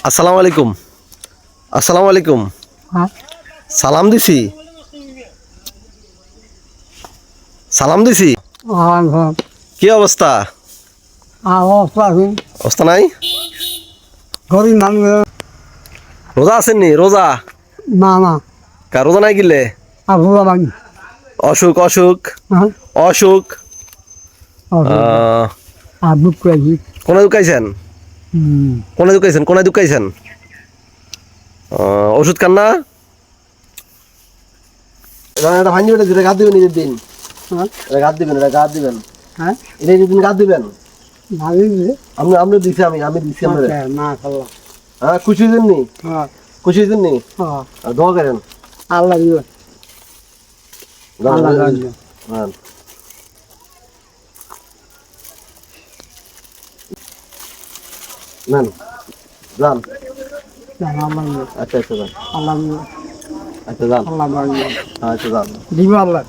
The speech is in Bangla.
আসসালামু আলাইকুম। আসসালামু আলাইকুম। সালাম দিছি, সালাম দিছি। কি অবস্থা? অবস্থা নাই? রোজা আছেননি? রোজা রোজা নাই গিলে অসুখ অসুখ অসুখ কোনে দুকাইছেন? কোনে দুকাইছেন? ওষুধ খান না? ভাঙি ওটা গাদ দিবেন ঈদের দিন। গাদ দিবেন, এটা গাদ দিবেন। এটা ঈদের দিন গাদ দিবেন। আমি দিছি, আমি দিছি। হ্যাঁ, খুশি হয়েছেন নি? খুশি হয়েছেন নি? দোয়া করেন। আল্লাহ নেন যান। আল্লাহ আচ্ছা আচ্ছা যান। আল্লাহ আচ্ছা যান। আল্লাহ আচ্ছা যান। দিব আল্লাহ।